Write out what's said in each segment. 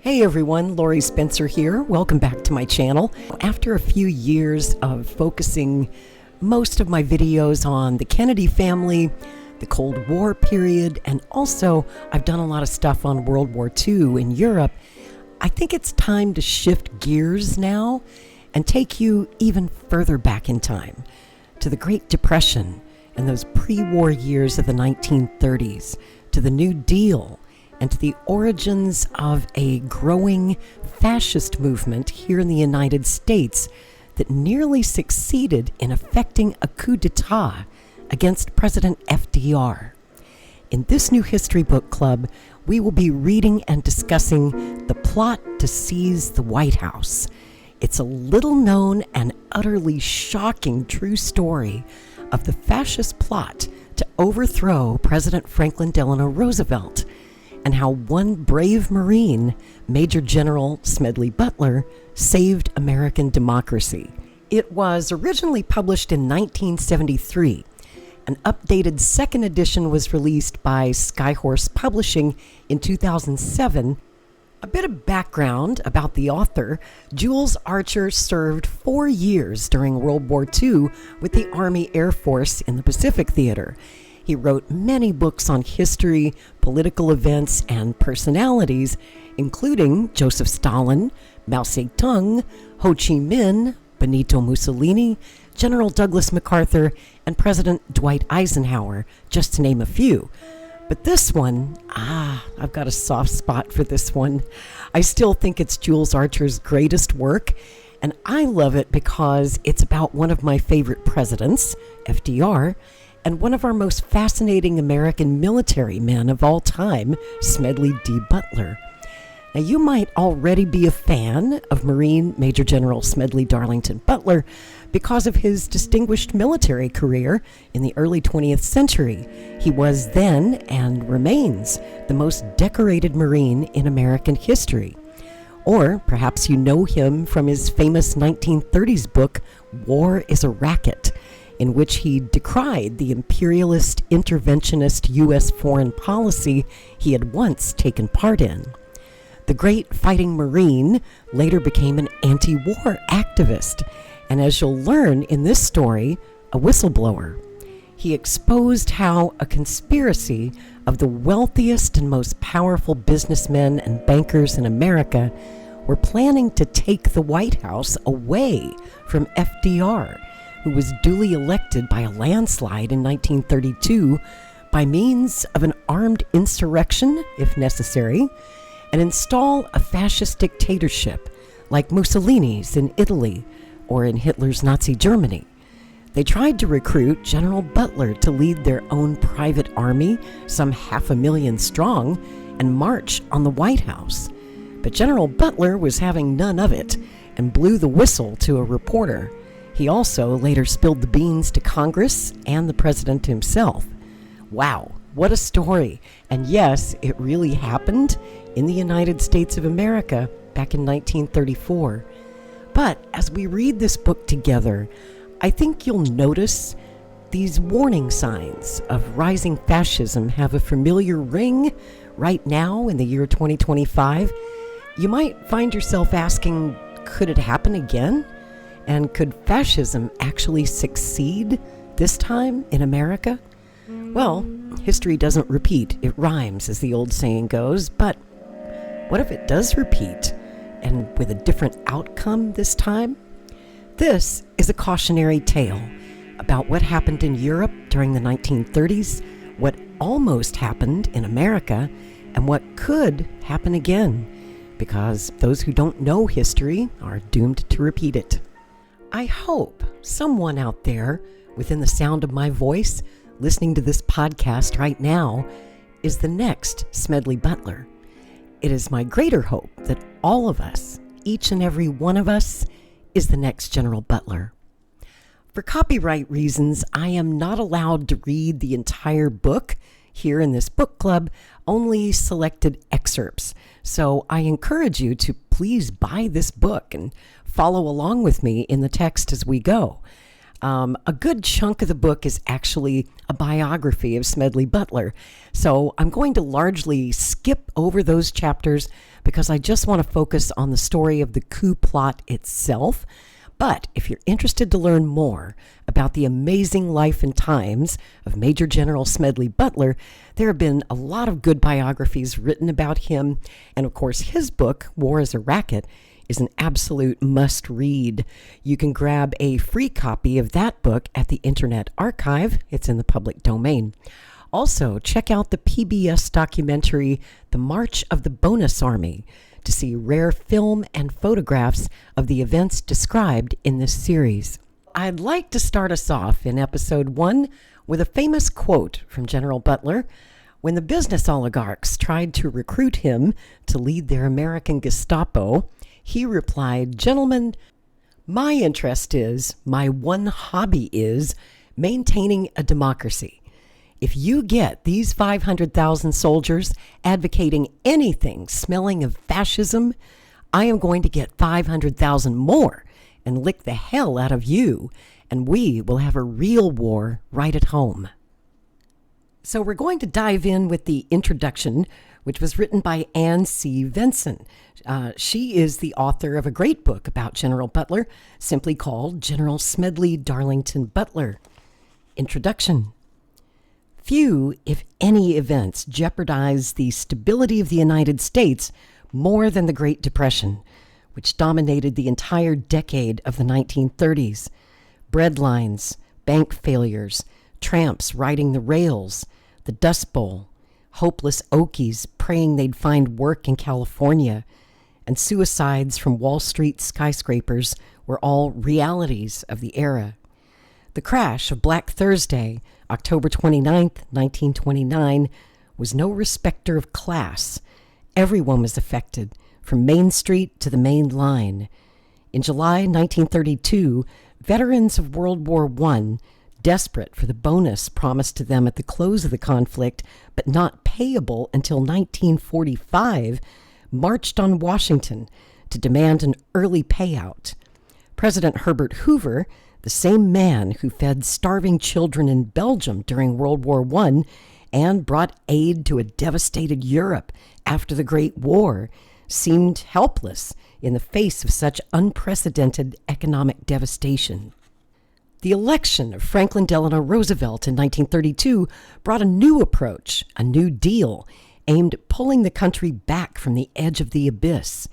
Hey everyone, Lori Spencer here. Welcome back to my channel. After a few years of focusing most of my videos on the Kennedy family, the Cold War period, and also I've done a lot of stuff on World War II in Europe, I think it's time to shift gears now and take you even further back in time to the Great Depression and those pre-war years of the 1930s, to the New Deal, and to the origins of a growing fascist movement here in the United States that nearly succeeded in effecting a coup d'etat against President FDR. In this new history book club, we will be reading and discussing The Plot to Seize the White House. It's a little known and utterly shocking true story of the fascist plot to overthrow President Franklin Delano Roosevelt, and how one brave Marine, Major General Smedley Butler, saved American democracy. It was originally published in 1973. An updated second edition was released by Skyhorse Publishing in 2007. A bit of background about the author: Jules Archer served 4 years during World War II with the Army Air Force in the Pacific Theater. He wrote many books on history, political events, and personalities, including Joseph Stalin, Mao Zedong, Ho Chi Minh, Benito Mussolini, General Douglas MacArthur, and President Dwight Eisenhower, just to name a few. But this one, I've got a soft spot for this one. I still think it's Jules Archer's greatest work, and I love it because it's about one of my favorite presidents, FDR, and one of our most fascinating American military men of all time, Smedley D. Butler. Now, you might already be a fan of Marine Major General Smedley Darlington Butler because of his distinguished military career in the early 20th century. He was then, and remains, the most decorated Marine in American history. Or perhaps you know him from his famous 1930s book, War is a Racket, in which he decried the imperialist, interventionist U.S. foreign policy he had once taken part in. The great fighting Marine later became an anti-war activist, and as you'll learn in this story, a whistleblower. He exposed how a conspiracy of the wealthiest and most powerful businessmen and bankers in America were planning to take the White House away from FDR, who was duly elected by a landslide in 1932 by means of an armed insurrection, if necessary, and install a fascist dictatorship like Mussolini's in Italy or in Hitler's Nazi Germany. They tried to recruit General Butler to lead their own private army, some 500,000 strong, and march on the White House. But General Butler was having none of it and blew the whistle to a reporter. He also later spilled the beans to Congress and the president himself. Wow, what a story. And yes, it really happened in the United States of America back in 1934. But as we read this book together, I think you'll notice these warning signs of rising fascism have a familiar ring right now in the year 2025. You might find yourself asking, could it happen again? And could fascism actually succeed this time in America? Well, history doesn't repeat, it rhymes, as the old saying goes. But what if it does repeat, and with a different outcome this time? This is a cautionary tale about what happened in Europe during the 1930s, what almost happened in America, and what could happen again, because those who don't know history are doomed to repeat it. I hope someone out there within the sound of my voice listening to this podcast right now is the next Smedley Butler. It is my greater hope that all of us, each and every one of us, is the next General Butler. For copyright reasons, I am not allowed to read the entire book here in this book club, only selected excerpts. So I encourage you to please buy this book and follow along with me in the text as we go. A good chunk of the book is actually a biography of Smedley Butler, so I'm going to largely skip over those chapters, because I just want to focus on the story of the coup plot itself. But if you're interested to learn more about the amazing life and times of Major General Smedley Butler, there have been a lot of good biographies written about him. And of course, his book, War as a Racket, is an absolute must-read. You can grab a free copy of that book at the Internet Archive. It's in the public domain. Also, check out the PBS documentary, The March of the Bonus Army, to see rare film and photographs of the events described in this series. I'd like to start us off in episode 1 with a famous quote from General Butler when the business oligarchs tried to recruit him to lead their American Gestapo. He replied, "Gentlemen, my interest is, my one hobby is, maintaining a democracy. If you get these 500,000 soldiers advocating anything smelling of fascism, I am going to get 500,000 more and lick the hell out of you, and we will have a real war right at home." So we're going to dive in with the introduction, which was written by Anne C. Vinson. She is the author of a great book about General Butler, simply called General Smedley Darlington Butler. Introduction. Few, if any, events jeopardized the stability of the United States more than the Great Depression, which dominated the entire decade of the 1930s. Bread lines, bank failures, tramps riding the rails, the Dust Bowl, hopeless Okies praying they'd find work in California, and suicides from Wall Street skyscrapers were all realities of the era. The crash of Black Thursday, October 29, 1929, was no respecter of class. Everyone was affected, from Main Street to the main line. In July 1932, veterans of World War I, desperate for the bonus promised to them at the close of the conflict, but not payable until 1945, marched on Washington to demand an early payout. President Herbert Hoover, the same man who fed starving children in Belgium during World War I and brought aid to a devastated Europe after the Great War, seemed helpless in the face of such unprecedented economic devastation. The election of Franklin Delano Roosevelt in 1932 brought a new approach, a New Deal, aimed at pulling the country back from the edge of the abyss.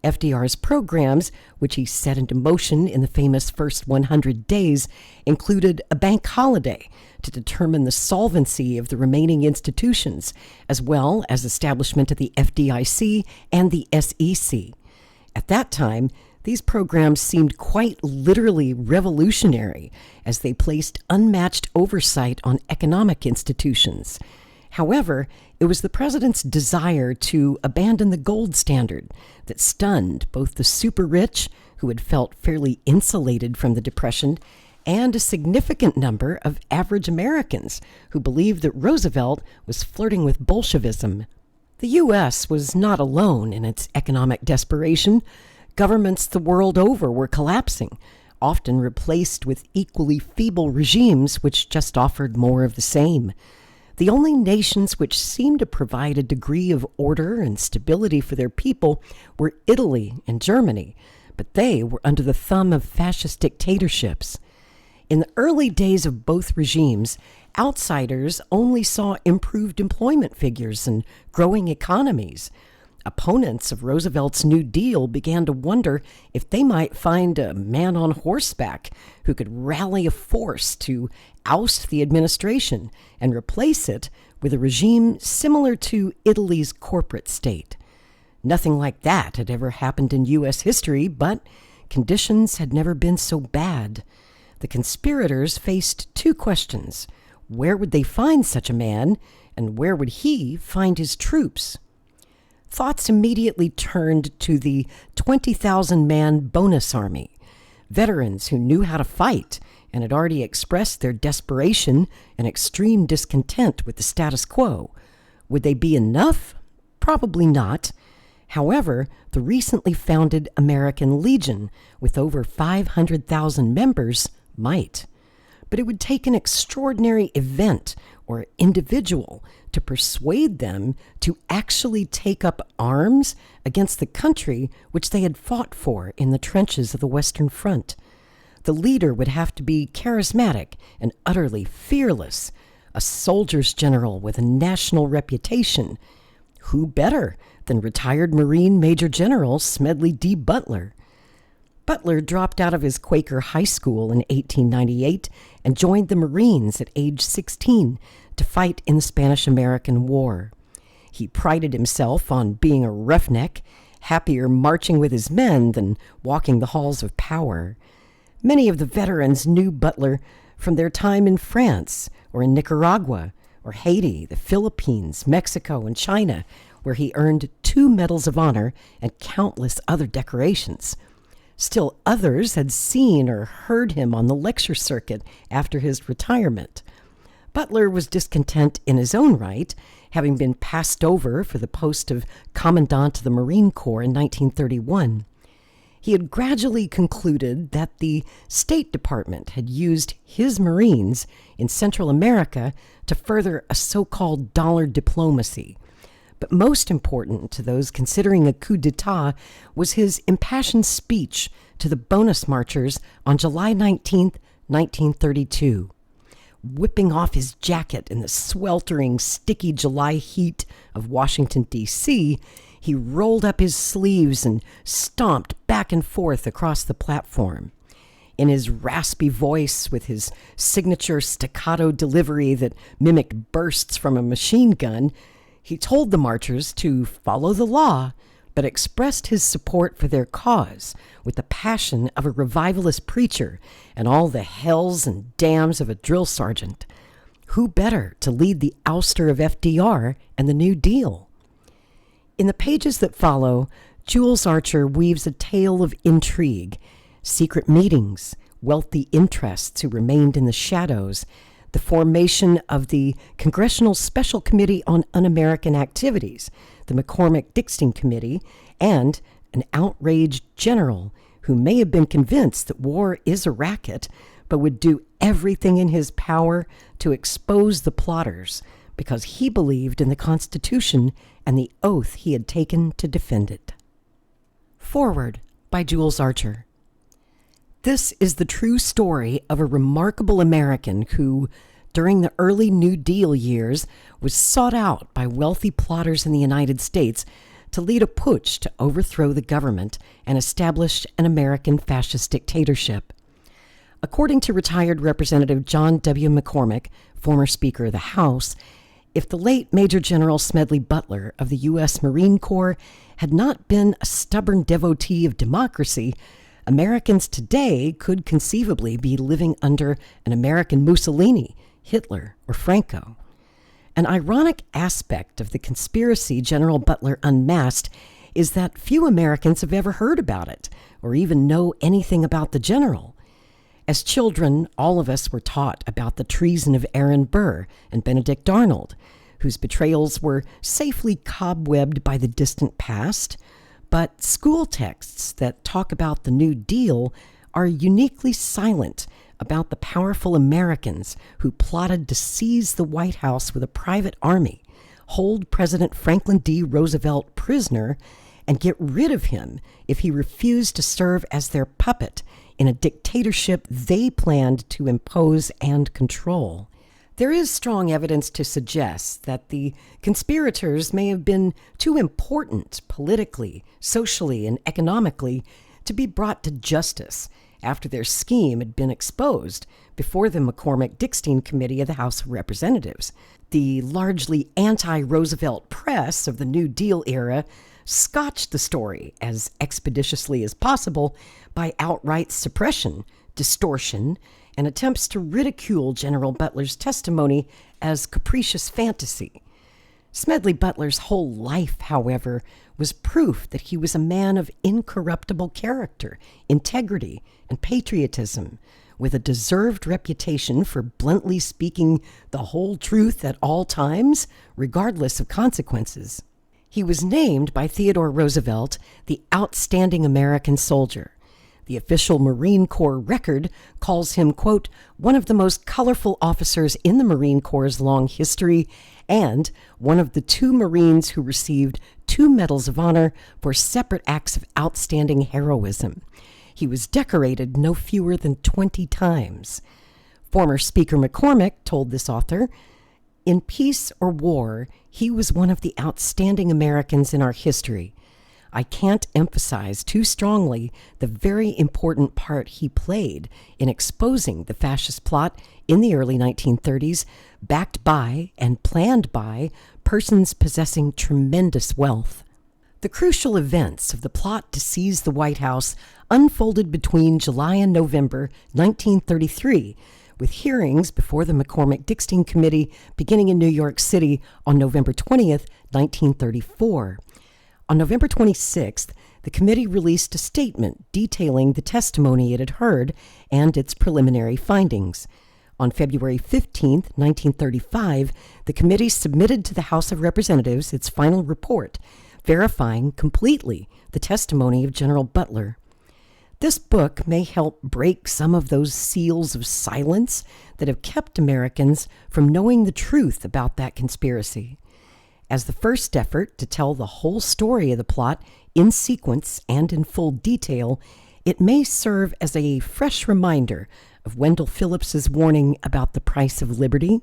FDR's programs, which he set into motion in the famous first 100 days, included a bank holiday to determine the solvency of the remaining institutions, as well as establishment of the FDIC and the SEC. At that time, these programs seemed quite literally revolutionary as they placed unmatched oversight on economic institutions. However, it was the president's desire to abandon the gold standard that stunned both the super rich, who had felt fairly insulated from the Depression, and a significant number of average Americans who believed that Roosevelt was flirting with Bolshevism. The U.S. was not alone in its economic desperation. Governments the world over were collapsing, often replaced with equally feeble regimes which just offered more of the same. The only nations which seemed to provide a degree of order and stability for their people were Italy and Germany, but they were under the thumb of fascist dictatorships. In the early days of both regimes, outsiders only saw improved employment figures and growing economies. Opponents of Roosevelt's New Deal began to wonder if they might find a man on horseback who could rally a force to oust the administration and replace it with a regime similar to Italy's corporate state. Nothing like that had ever happened in U.S. history, but conditions had never been so bad. The conspirators faced two questions. Where would they find such a man, and where would he find his troops? Thoughts immediately turned to the 20,000-man bonus army, veterans who knew how to fight and had already expressed their desperation and extreme discontent with the status quo. Would they be enough? Probably not. However, the recently founded American Legion, with over 500,000 members, might. but it would take an extraordinary event or individual to persuade them to actually take up arms against the country which they had fought for in the trenches of the Western Front. The leader would have to be charismatic and utterly fearless, a soldier's general with a national reputation. Who better than retired Marine Major General Smedley D. Butler? Butler dropped out of his Quaker high school in 1898 and joined the Marines at age 16 to fight in the Spanish-American War. He prided himself on being a roughneck, happier marching with his men than walking the halls of power. Many of the veterans knew Butler from their time in France or in Nicaragua or Haiti, the Philippines, Mexico, and China, where he earned 2 Medals of Honor and countless other decorations. Still others had seen or heard him on the lecture circuit after his retirement. Butler was discontent in his own right, having been passed over for the post of Commandant of the Marine Corps in 1931. He had gradually concluded that the State Department had used his Marines in Central America to further a so-called dollar diplomacy. But most important to those considering a coup d'etat was his impassioned speech to the bonus marchers on July 19, 1932. Whipping off his jacket in the sweltering, sticky July heat of Washington, D.C., he rolled up his sleeves and stomped back and forth across the platform. In his raspy voice, with his signature staccato delivery that mimicked bursts from a machine gun, he told the marchers to follow the law, but expressed his support for their cause with the passion of a revivalist preacher and all the hells and damns of a drill sergeant. Who better to lead the ouster of FDR and the New Deal? In the pages that follow, Jules Archer weaves a tale of intrigue, secret meetings, wealthy interests who remained in the shadows, the formation of the Congressional Special Committee on Un-American Activities, the McCormick-Dickstein Committee, and an outraged general who may have been convinced that war is a racket, but would do everything in his power to expose the plotters because he believed in the Constitution and the oath he had taken to defend it. Foreword by Jules Archer. This is the true story of a remarkable American who, during the early New Deal years, was sought out by wealthy plotters in the United States to lead a putsch to overthrow the government and establish an American fascist dictatorship. According to retired Representative John W. McCormick, former Speaker of the House, if the late Major General Smedley Butler of the U.S. Marine Corps had not been a stubborn devotee of democracy, Americans today could conceivably be living under an American Mussolini, Hitler, or Franco. An ironic aspect of the conspiracy General Butler unmasked is that few Americans have ever heard about it or even know anything about the general. As children, all of us were taught about the treason of Aaron Burr and Benedict Arnold, whose betrayals were safely cobwebbed by the distant past. But school texts that talk about the New Deal are uniquely silent about the powerful Americans who plotted to seize the White House with a private army, hold President Franklin D. Roosevelt prisoner, and get rid of him if he refused to serve as their puppet in a dictatorship they planned to impose and control. There is strong evidence to suggest that the conspirators may have been too important politically, socially, and economically to be brought to justice after their scheme had been exposed before the McCormick-Dickstein Committee of the House of Representatives. The largely anti-Roosevelt press of the New Deal era scotched the story as expeditiously as possible by outright suppression, distortion, and attempts to ridicule General Butler's testimony as capricious fantasy. Smedley Butler's whole life, however, was proof that he was a man of incorruptible character, integrity, and patriotism, with a deserved reputation for bluntly speaking the whole truth at all times, regardless of consequences. He was named by Theodore Roosevelt the Outstanding American Soldier. The official Marine Corps record calls him, quote, one of the most colorful officers in the Marine Corps' long history and one of the 2 Marines who received 2 Medals of Honor for separate acts of outstanding heroism. He was decorated no fewer than 20 times. Former Speaker McCormick told this author, in peace or war, he was one of the outstanding Americans in our history. I can't emphasize too strongly the very important part he played in exposing the fascist plot in the early 1930s, backed by and planned by persons possessing tremendous wealth. The crucial events of the plot to seize the White House unfolded between July and November 1933, with hearings before the McCormick-Dickstein Committee beginning in New York City on November 20th, 1934. On November 26th, the committee released a statement detailing the testimony it had heard and its preliminary findings. On February 15, 1935, the committee submitted to the House of Representatives its final report, verifying completely the testimony of General Butler. This book may help break some of those seals of silence that have kept Americans from knowing the truth about that conspiracy. As the first effort to tell the whole story of the plot in sequence and in full detail, it may serve as a fresh reminder of Wendell Phillips's warning about the price of liberty.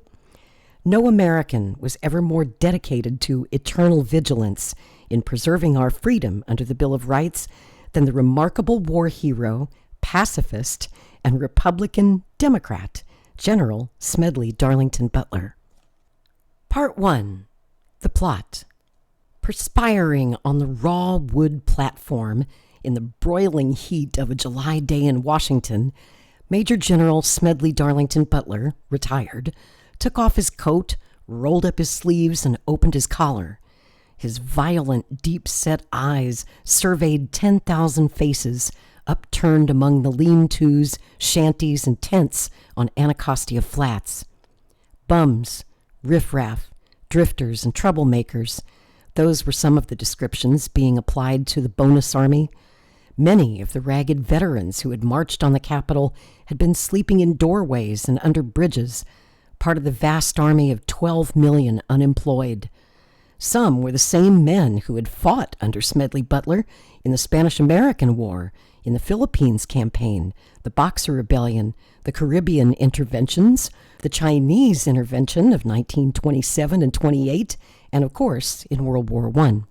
No American was ever more dedicated to eternal vigilance in preserving our freedom under the Bill of Rights than the remarkable war hero, pacifist, and Republican Democrat, General Smedley Darlington Butler. Part 1. The plot. Perspiring on the raw wood platform in the broiling heat of a July day in Washington, Major General Smedley Darlington Butler, retired, took off his coat, rolled up his sleeves, and opened his collar. His violent, deep-set eyes surveyed 10,000 faces upturned among the lean-tos, shanties, and tents on Anacostia Flats. Bums, riffraff, drifters, and troublemakers. Those were some of the descriptions being applied to the bonus army. Many of the ragged veterans who had marched on the Capitol had been sleeping in doorways and under bridges, part of the vast army of 12 million unemployed. Some were the same men who had fought under Smedley Butler in the Spanish-American War, in the Philippines Campaign, the Boxer Rebellion, the Caribbean interventions, the Chinese intervention of 1927 and 28, and of course, in World War I.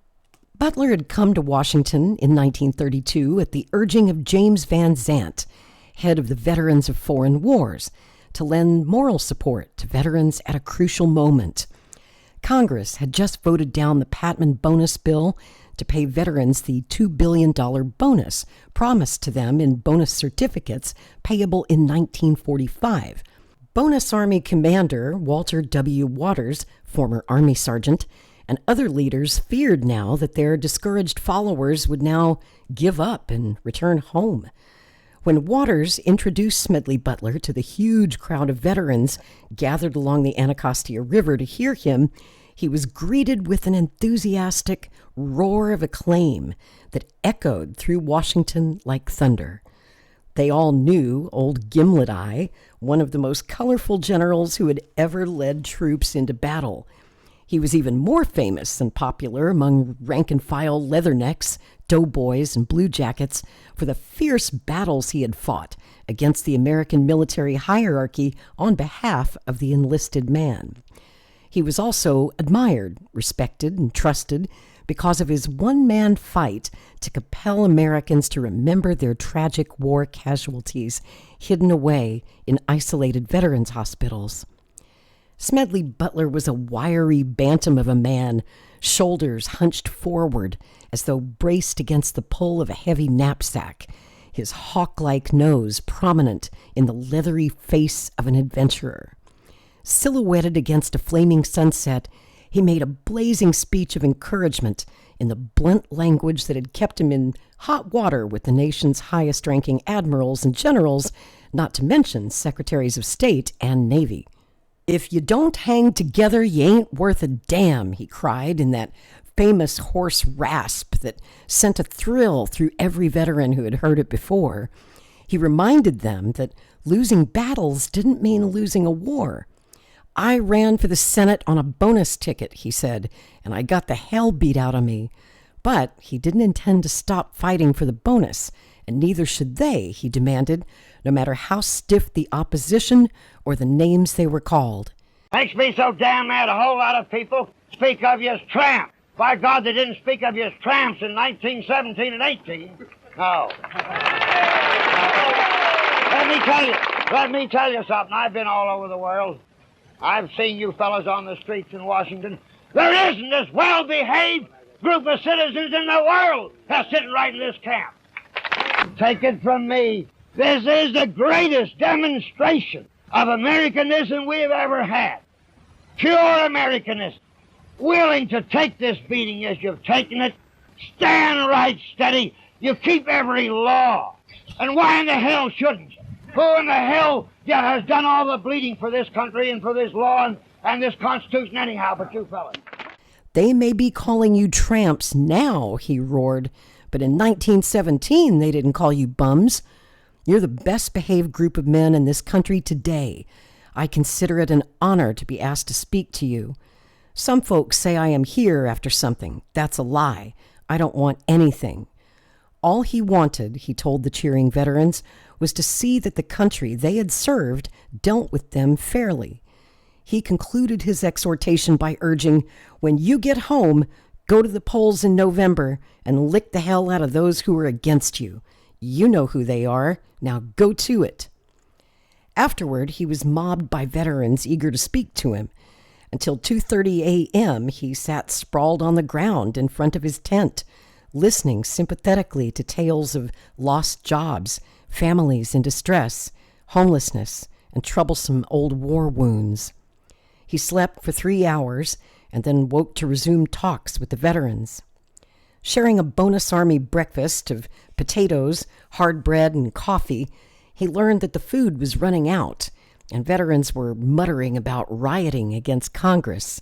Butler had come to Washington in 1932 at the urging of James Van Zandt, head of the Veterans of Foreign Wars, to lend moral support to veterans at a crucial moment. Congress had just voted down the Patman bonus bill to pay veterans the $2 billion bonus promised to them in bonus certificates payable in 1945. Bonus Army Commander Walter W. Waters, former Army sergeant, and other leaders feared now that their discouraged followers would now give up and return home. When Waters introduced Smedley Butler to the huge crowd of veterans gathered along the Anacostia River to hear him, he was greeted with an enthusiastic roar of acclaim that echoed through Washington like thunder. They all knew old Gimlet Eye, one of the most colorful generals who had ever led troops into battle. He was even more famous and popular among rank-and-file leathernecks, doughboys, and bluejackets for the fierce battles he had fought against the American military hierarchy on behalf of the enlisted man. He was also admired, respected, and trusted because of his one-man fight to compel Americans to remember their tragic war casualties hidden away in isolated veterans' hospitals. Smedley Butler was a wiry bantam of a man, shoulders hunched forward as though braced against the pull of a heavy knapsack, his hawk-like nose prominent in the leathery face of an adventurer. Silhouetted against a flaming sunset, he made a blazing speech of encouragement in the blunt language that had kept him in hot water with the nation's highest-ranking admirals and generals, not to mention secretaries of state and navy. "If you don't hang together, you ain't worth a damn," he cried in that famous hoarse rasp that sent a thrill through every veteran who had heard it before, he reminded them that losing battles didn't mean losing a war. "I ran for the Senate on a bonus ticket," he said, "and I got the hell beat out of me." But he didn't intend to stop fighting for the bonus, and neither should they, he demanded, no matter how stiff the opposition or the names they were called. Makes me so damn mad a whole lot of people speak of you as tramps. By God, they didn't speak of you as tramps in 1917 and 18. No. Let me tell you something. I've been all over the world. I've seen you fellows on the streets in Washington. There isn't this well-behaved group of citizens in the world that's sitting right in this camp. Take it from me, this is the greatest demonstration of Americanism we've ever had. Pure Americanism. Willing to take this beating as you've taken it. Stand right steady. You keep every law. And why in the hell shouldn't you? Who in the hell has done all the bleeding for this country and for this law and this Constitution anyhow but you fellas? "They may be calling you tramps now," he roared, "but in 1917 they didn't call you bums. You're the best behaved group of men in this country today. I consider it an honor to be asked to speak to you. Some folks say I am here after something. That's a lie. I don't want anything." All he wanted, he told the cheering veterans, was to see that the country they had served dealt with them fairly. He concluded his exhortation by urging, "When you get home, go to the polls in November and lick the hell out of those who are against you. You know who they are. Now go to it." Afterward, he was mobbed by veterans eager to speak to him. Until 2:30 a.m., he sat sprawled on the ground in front of his tent, listening sympathetically to tales of lost jobs, families in distress, homelessness, and troublesome old war wounds. He slept for 3 hours and then woke to resume talks with the veterans. Sharing a bonus army breakfast of potatoes, hard bread, and coffee, he learned that the food was running out, and veterans were muttering about rioting against Congress,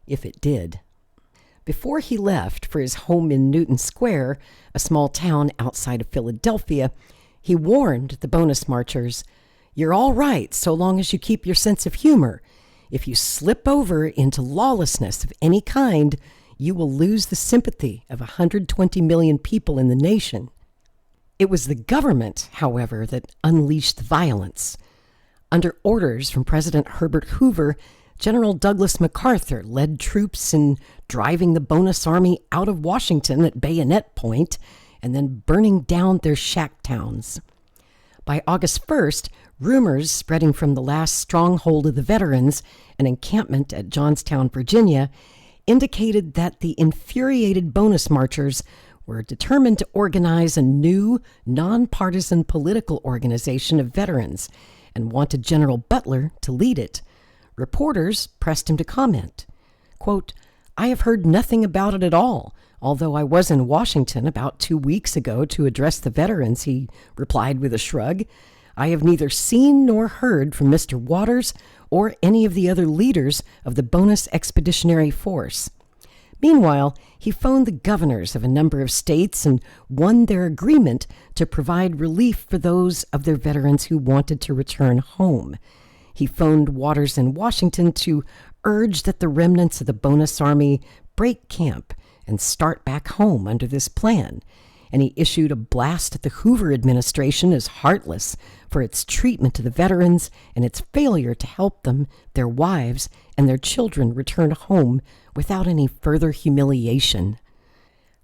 if it did. Before he left for his home in Newton Square, a small town outside of Philadelphia, he warned the bonus marchers, "You're all right so long as you keep your sense of humor. If you slip over into lawlessness of any kind, you will lose the sympathy of 120 million people in the nation." It was the government, however, that unleashed the violence. Under orders from President Herbert Hoover, General Douglas MacArthur led troops in driving the bonus army out of Washington at bayonet point and then burning down their shack towns. By August 1st, rumors spreading from the last stronghold of the veterans, an encampment at Johnstown, Virginia, indicated that the infuriated bonus marchers were determined to organize a new, nonpartisan political organization of veterans and wanted General Butler to lead it. Reporters pressed him to comment. Quote, "I have heard nothing about it at all, although I was in Washington about 2 weeks ago to address the veterans," he replied with a shrug. "I have neither seen nor heard from Mr. Waters or any of the other leaders of the bonus expeditionary force." Meanwhile, he phoned the governors of a number of states and won their agreement to provide relief for those of their veterans who wanted to return home. He phoned Waters in Washington to urge that the remnants of the bonus army break camp and start back home under this plan. And he issued a blast at the Hoover administration as heartless for its treatment of the veterans and its failure to help them, their wives, and their children return home without any further humiliation.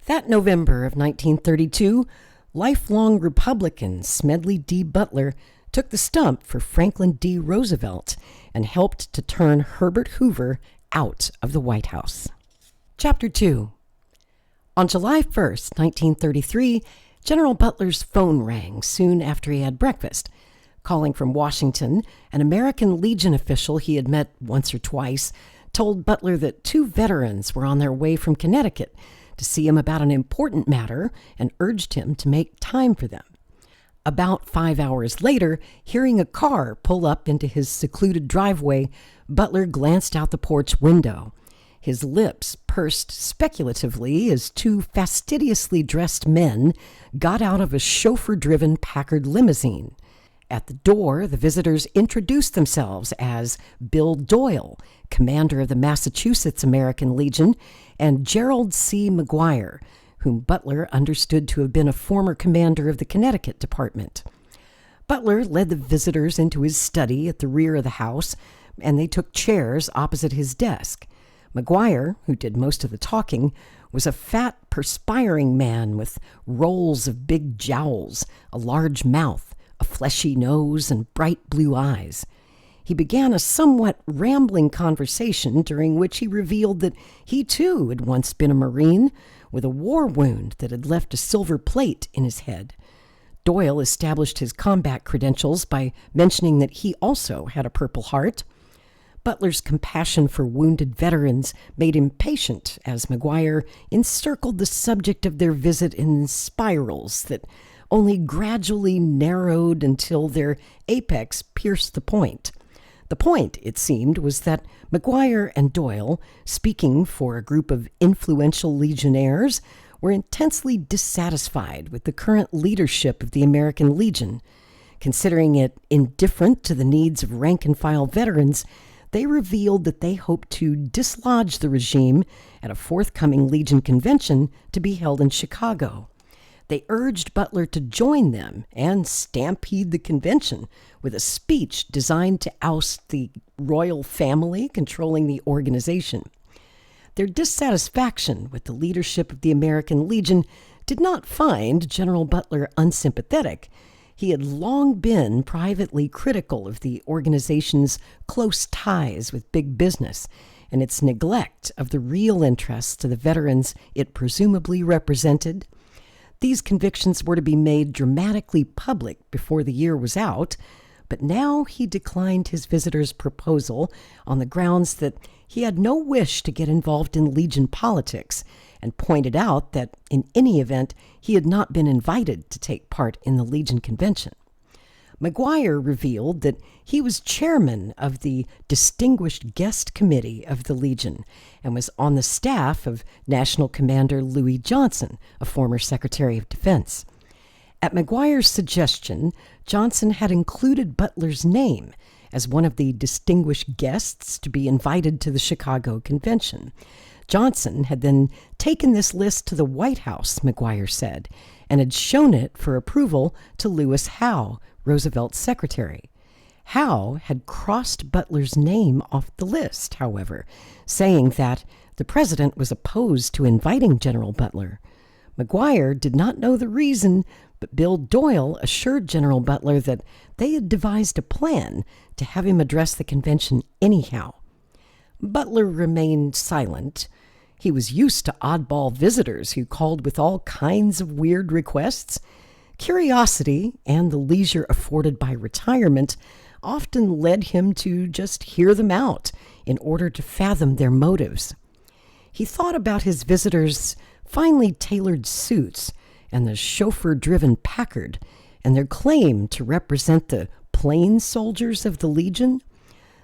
That November of 1932, lifelong Republican Smedley D. Butler took the stump for Franklin D. Roosevelt and helped to turn Herbert Hoover out of the White House. Chapter 2. On July 1st, 1933, General Butler's phone rang soon after he had breakfast. Calling from Washington, an American Legion official he had met once or twice told Butler that 2 veterans were on their way from Connecticut to see him about an important matter and urged him to make time for them. About 5 hours later, hearing a car pull up into his secluded driveway, Butler glanced out the porch window. His lips pursed speculatively as two fastidiously dressed men got out of a chauffeur-driven Packard limousine. At the door, the visitors introduced themselves as Bill Doyle, commander of the Massachusetts American Legion, and Gerald C. McGuire, whom Butler understood to have been a former commander of the Connecticut Department. Butler led the visitors into his study at the rear of the house, and they took chairs opposite his desk. McGuire, who did most of the talking, was a fat, perspiring man with rolls of big jowls, a large mouth, a fleshy nose, and bright blue eyes. He began a somewhat rambling conversation during which he revealed that he too had once been a Marine with a war wound that had left a silver plate in his head. Doyle established his combat credentials by mentioning that he also had a Purple Heart. Butler's compassion for wounded veterans made him patient as McGuire encircled the subject of their visit in spirals that only gradually narrowed until their apex pierced the point. The point, it seemed, was that McGuire and Doyle, speaking for a group of influential legionnaires, were intensely dissatisfied with the current leadership of the American Legion. Considering it indifferent to the needs of rank-and-file veterans, they revealed that they hoped to dislodge the regime at a forthcoming Legion convention to be held in Chicago. They urged Butler to join them and stampede the convention with a speech designed to oust the royal family controlling the organization. Their dissatisfaction with the leadership of the American Legion did not find General Butler unsympathetic. He had long been privately critical of the organization's close ties with big business and its neglect of the real interests of the veterans it presumably represented. These convictions were to be made dramatically public before the year was out, but now he declined his visitor's proposal on the grounds that he had no wish to get involved in Legion politics, and pointed out that in any event he had not been invited to take part in the Legion convention. McGuire revealed that he was chairman of the Distinguished Guest Committee of the Legion and was on the staff of National Commander Louis Johnson, a former Secretary of Defense. At McGuire's suggestion, Johnson had included Butler's name as one of the distinguished guests to be invited to the Chicago Convention. Johnson had then taken this list to the White House, McGuire said, and had shown it for approval to Lewis Howe, Roosevelt's secretary. Howe had crossed Butler's name off the list, however, saying that the president was opposed to inviting General Butler. McGuire did not know the reason, but Bill Doyle assured General Butler that they had devised a plan to have him address the convention anyhow. Butler remained silent. He was used to oddball visitors who called with all kinds of weird requests. Curiosity and the leisure afforded by retirement often led him to just hear them out in order to fathom their motives. He thought about his visitors' finely tailored suits and the chauffeur-driven Packard and their claim to represent the plain soldiers of the Legion.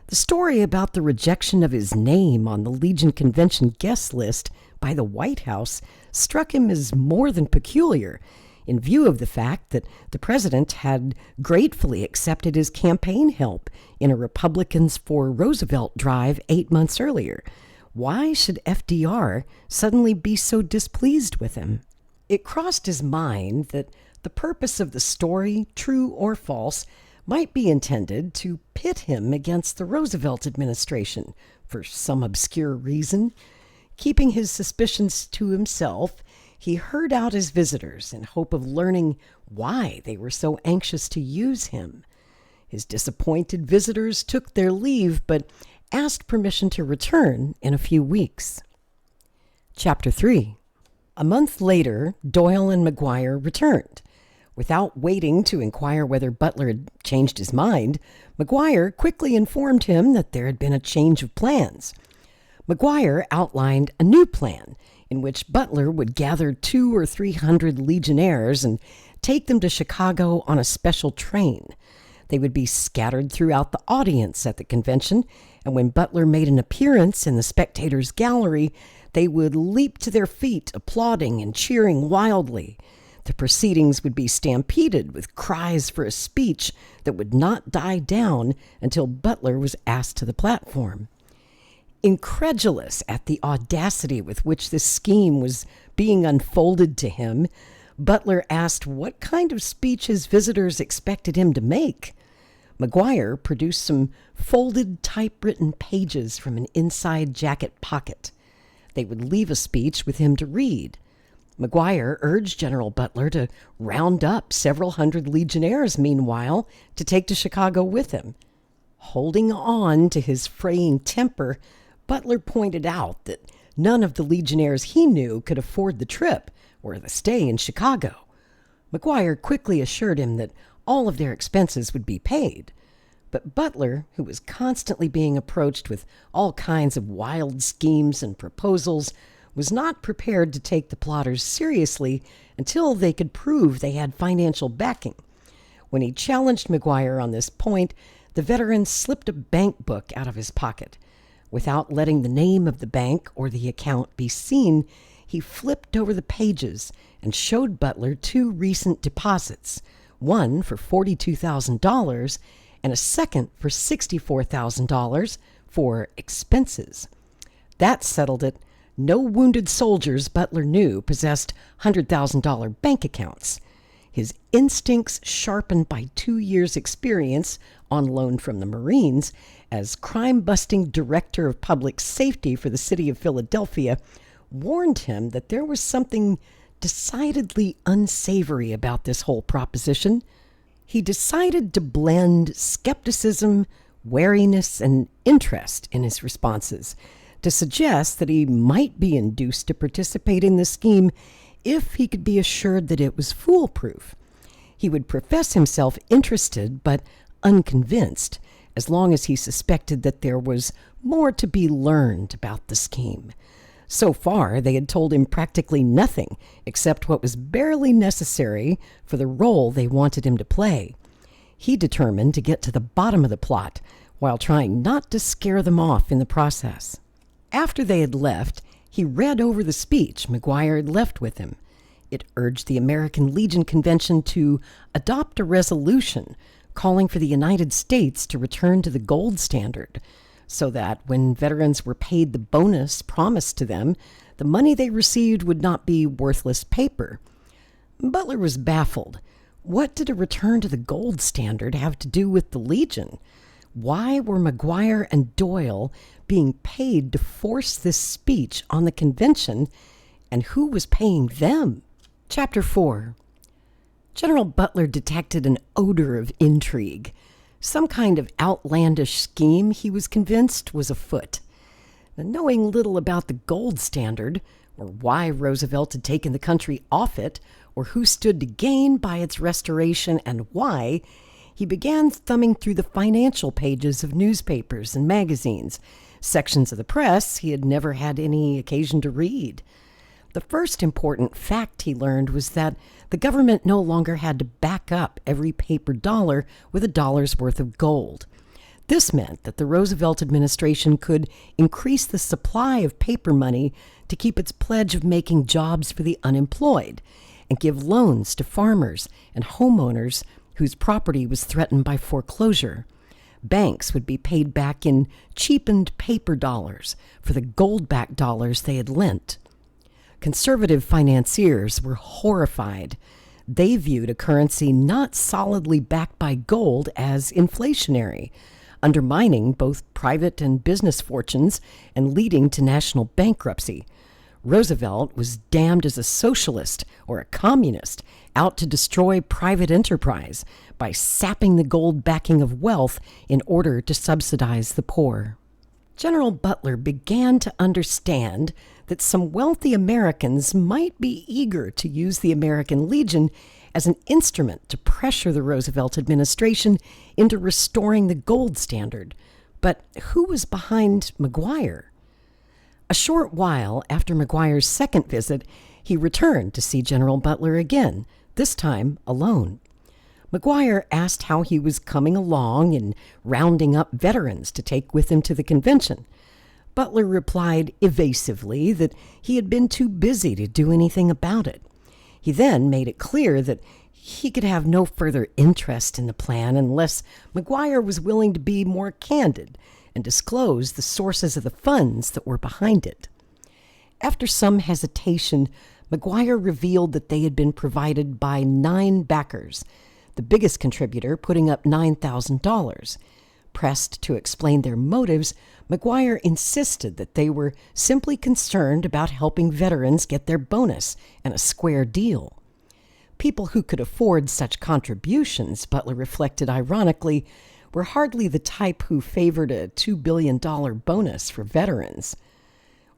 The story about the rejection of his name on the Legion Convention guest list by the White House struck him as more than peculiar, in view of the fact that the president had gratefully accepted his campaign help in a Republicans for Roosevelt drive 8 months earlier. Why should FDR suddenly be so displeased with him? It crossed his mind that the purpose of the story, true or false, might be intended to pit him against the Roosevelt administration for some obscure reason. Keeping his suspicions to himself, he heard out his visitors in hope of learning why they were so anxious to use him. His disappointed visitors took their leave, but asked permission to return in a few weeks. Chapter 3. A month later, Doyle and McGuire returned. Without waiting to inquire whether Butler had changed his mind, McGuire quickly informed him that there had been a change of plans. McGuire outlined a new plan in which Butler would gather 200 or 300 legionnaires and take them to Chicago on a special train. They would be scattered throughout the audience at the convention, and when Butler made an appearance in the spectators' gallery, they would leap to their feet, applauding and cheering wildly. The proceedings would be stampeded with cries for a speech that would not die down until Butler was asked to the platform. Incredulous at the audacity with which this scheme was being unfolded to him, Butler asked what kind of speech his visitors expected him to make. McGuire produced some folded typewritten pages from an inside jacket pocket. They would leave a speech with him to read. McGuire urged General Butler to round up several hundred legionnaires, meanwhile, to take to Chicago with him. Holding on to his fraying temper, Butler pointed out that none of the legionnaires he knew could afford the trip or the stay in Chicago. McGuire quickly assured him that all of their expenses would be paid. But Butler, who was constantly being approached with all kinds of wild schemes and proposals, was not prepared to take the plotters seriously until they could prove they had financial backing. When he challenged McGuire on this point, the veteran slipped a bank book out of his pocket. Without letting the name of the bank or the account be seen, he flipped over the pages and showed Butler 2 recent deposits, one for $42,000 and a second for $64,000 for expenses. That settled it. No wounded soldiers Butler knew possessed $100,000 bank accounts. His instincts, sharpened by 2 years' experience on loan from the Marines as crime-busting director of public safety for the city of Philadelphia, warned him that there was something decidedly unsavory about this whole proposition. He decided to blend skepticism, wariness, and interest in his responses, to suggest that he might be induced to participate in the scheme if he could be assured that it was foolproof. He would profess himself interested but unconvinced, as long as he suspected that there was more to be learned about the scheme. So far, they had told him practically nothing except what was barely necessary for the role they wanted him to play. He determined to get to the bottom of the plot while trying not to scare them off in the process. After they had left, he read over the speech McGuire had left with him. It urged the American Legion Convention to adopt a resolution calling for the United States to return to the gold standard, so that when veterans were paid the bonus promised to them, the money they received would not be worthless paper. Butler was baffled. What did a return to the gold standard have to do with the Legion? Why were McGuire and Doyle being paid to force this speech on the convention, and who was paying them? Chapter 4. General Butler detected an odor of intrigue. Some kind of outlandish scheme, he was convinced, was afoot. And knowing little about the gold standard, or why Roosevelt had taken the country off it, or who stood to gain by its restoration and why, he began thumbing through the financial pages of newspapers and magazines, sections of the press he had never had any occasion to read. The first important fact he learned was that the government no longer had to back up every paper dollar with a dollar's worth of gold. This meant that the Roosevelt administration could increase the supply of paper money to keep its pledge of making jobs for the unemployed, and give loans to farmers and homeowners whose property was threatened by foreclosure. Banks would be paid back in cheapened paper dollars for the gold-backed dollars they had lent. Conservative financiers were horrified. They viewed a currency not solidly backed by gold as inflationary, undermining both private and business fortunes and leading to national bankruptcy. Roosevelt was damned as a socialist or a communist out to destroy private enterprise by sapping the gold backing of wealth in order to subsidize the poor. General Butler began to understand that some wealthy Americans might be eager to use the American Legion as an instrument to pressure the Roosevelt administration into restoring the gold standard. But who was behind McGuire? A short while after McGuire's second visit, he returned to see General Butler again, this time alone. McGuire asked how he was coming along in rounding up veterans to take with him to the convention. Butler replied evasively that he had been too busy to do anything about it. He then made it clear that he could have no further interest in the plan unless McGuire was willing to be more candid and disclose the sources of the funds that were behind it. After some hesitation, McGuire revealed that they had been provided by 9 backers, the biggest contributor putting up $9,000. Pressed to explain their motives, McGuire insisted that they were simply concerned about helping veterans get their bonus and a square deal. People who could afford such contributions, Butler reflected ironically, were hardly the type who favored a $2 billion bonus for veterans.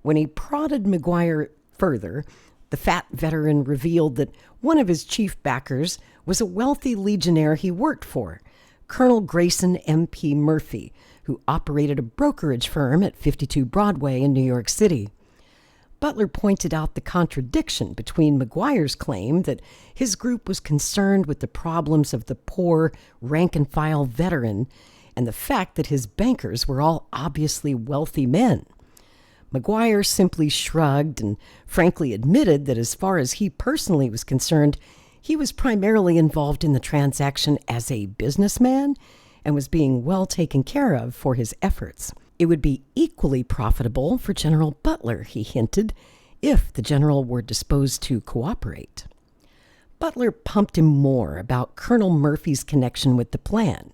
When he prodded McGuire further, the fat veteran revealed that one of his chief backers was a wealthy legionnaire he worked for, Colonel Grayson M.P. Murphy, who operated a brokerage firm at 52 Broadway in New York City. Butler pointed out the contradiction between McGuire's claim that his group was concerned with the problems of the poor, rank-and-file veteran and the fact that his bankers were all obviously wealthy men. McGuire simply shrugged and frankly admitted that as far as he personally was concerned, he was primarily involved in the transaction as a businessman and was being well taken care of for his efforts. It would be equally profitable for General Butler, he hinted, if the general were disposed to cooperate. Butler pumped him more about Colonel Murphy's connection with the plan.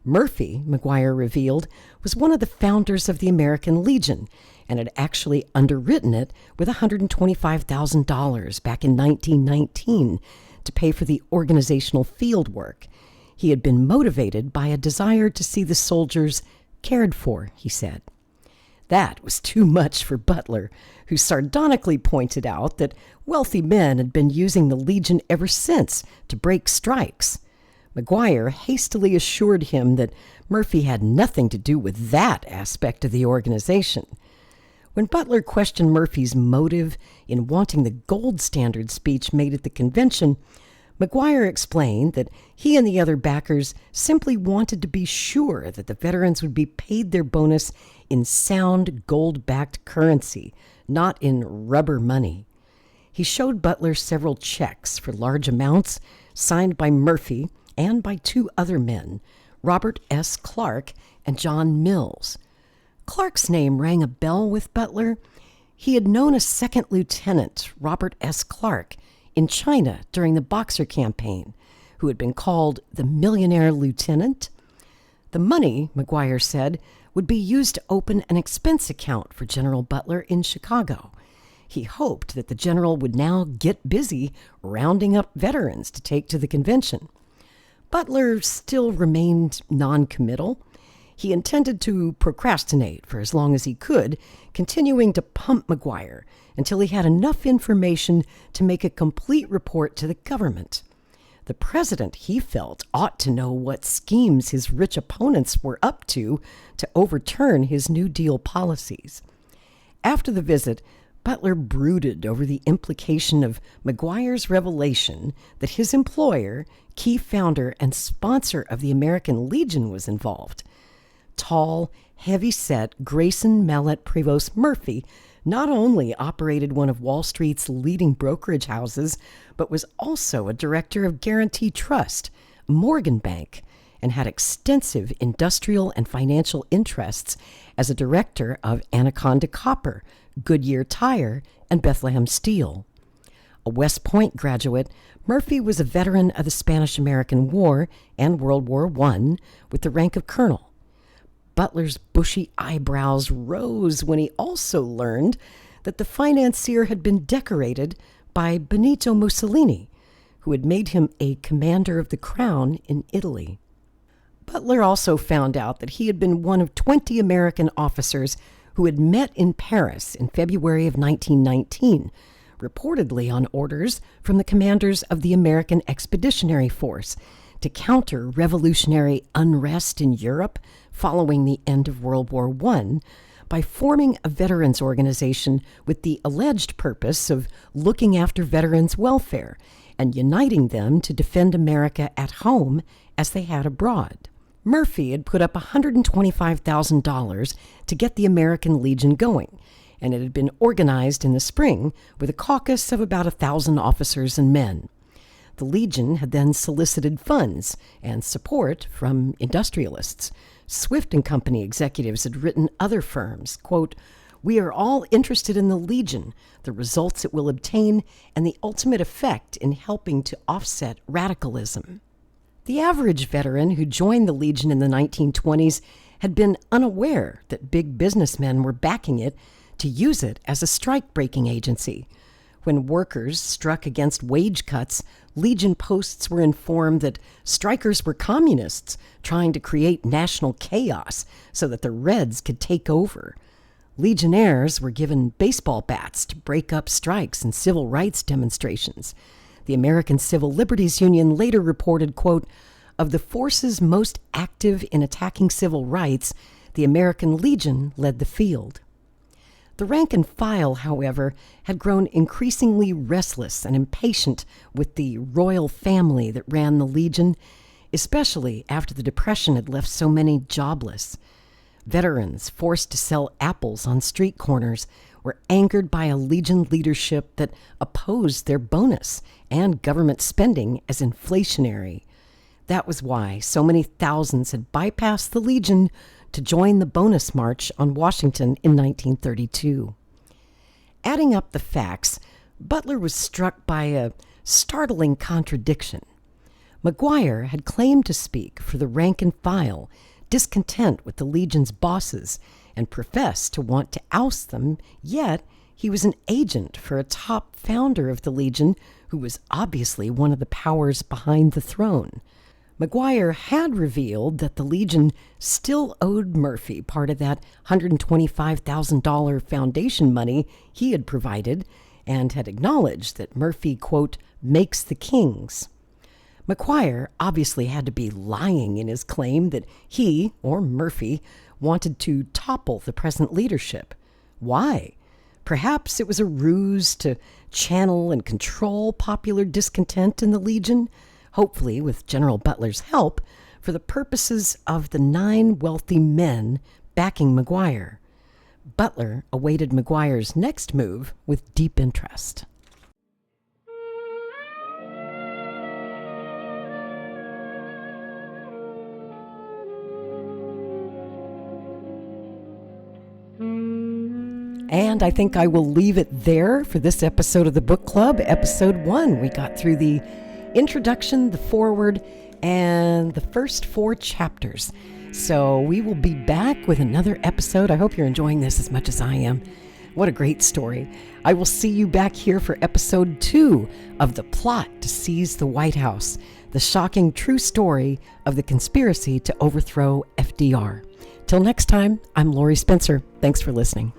Murphy, McGuire revealed, was one of the founders of the American Legion and had actually underwritten it with $125,000 back in 1919 to pay for the organizational field work. He had been motivated by a desire to see the soldiers cared for, he said. That was too much for Butler, who sardonically pointed out that wealthy men had been using the Legion ever since to break strikes. McGuire hastily assured him that Murphy had nothing to do with that aspect of the organization. When Butler questioned Murphy's motive in wanting the gold standard speech made at the convention, McGuire explained that he and the other backers simply wanted to be sure that the veterans would be paid their bonus in sound gold-backed currency, not in rubber money. He showed Butler several checks for large amounts signed by Murphy and by 2 other men, Robert S. Clark and John Mills. Clark's name rang a bell with Butler. He had known a second lieutenant, Robert S. Clark, in China during the Boxer campaign, who had been called the Millionaire Lieutenant. The money, McGuire said, would be used to open an expense account for General Butler in Chicago. He hoped that the general would now get busy rounding up veterans to take to the convention. Butler still remained non-committal. He intended to procrastinate for as long as he could, continuing to pump McGuire until he had enough information to make a complete report to the government. The president, he felt, ought to know what schemes his rich opponents were up to overturn his New Deal policies. After the visit, Butler brooded over the implication of McGuire's revelation that his employer, key founder and sponsor of the American Legion, was involved. Tall, heavy-set Grayson Mallet Prevost Murphy not only operated one of Wall Street's leading brokerage houses, but was also a director of Guarantee Trust, a Morgan Bank, and had extensive industrial and financial interests as a director of Anaconda Copper, Goodyear Tire, and Bethlehem Steel. A West Point graduate, Murphy was a veteran of the Spanish-American War and World War I with the rank of colonel. Butler's bushy eyebrows rose when he also learned that the financier had been decorated by Benito Mussolini, who had made him a commander of the crown in Italy. Butler also found out that he had been one of 20 American officers who had met in Paris in February of 1919, reportedly on orders from the commanders of the American Expeditionary Force, to counter revolutionary unrest in Europe following the end of World War I by forming a veterans organization with the alleged purpose of looking after veterans' welfare and uniting them to defend America at home as they had abroad. Murphy had put up $125,000 to get the American Legion going, and it had been organized in the spring with a caucus of about 1,000 officers and men. The Legion had then solicited funds and support from industrialists. Swift and Company executives had written other firms, quote, "We are all interested in the Legion, the results it will obtain, and the ultimate effect in helping to offset radicalism." The average veteran who joined the Legion in the 1920s had been unaware that big businessmen were backing it to use it as a strike-breaking agency. When workers struck against wage cuts, Legion posts were informed that strikers were communists trying to create national chaos so that the Reds could take over. Legionnaires were given baseball bats to break up strikes and civil rights demonstrations. The American Civil Liberties Union later reported, quote, "Of the forces most active in attacking civil rights, the American Legion led the field." The rank and file, however, had grown increasingly restless and impatient with the royal family that ran the Legion, especially after the Depression had left so many jobless. Veterans forced to sell apples on street corners were angered by a Legion leadership that opposed their bonus and government spending as inflationary. That was why so many thousands had bypassed the Legion to join the bonus march on Washington in 1932. Adding up the facts, Butler was struck by a startling contradiction. McGuire had claimed to speak for the rank and file, discontent with the Legion's bosses, and professed to want to oust them, yet he was an agent for a top founder of the Legion who was obviously one of the powers behind the throne. McGuire had revealed that the Legion still owed Murphy part of that $125,000 foundation money he had provided, and had acknowledged that Murphy, quote, "makes the kings." McGuire obviously had to be lying in his claim that he, or Murphy, wanted to topple the present leadership. Why? Perhaps it was a ruse to channel and control popular discontent in the Legion, hopefully with General Butler's help, for the purposes of the 9 wealthy men backing McGuire. Butler awaited McGuire's next move with deep interest. And I think I will leave it there for this episode of the Book Club, episode 1. We got through the introduction, the foreword, and the first 4 chapters. So we will be back with another episode. I hope you're enjoying this as much as I am. What a great story. I will see you back here for episode 2 of The Plot to Seize the White House, the shocking true story of the conspiracy to overthrow FDR. Till next time, I'm Lori Spencer. Thanks for listening.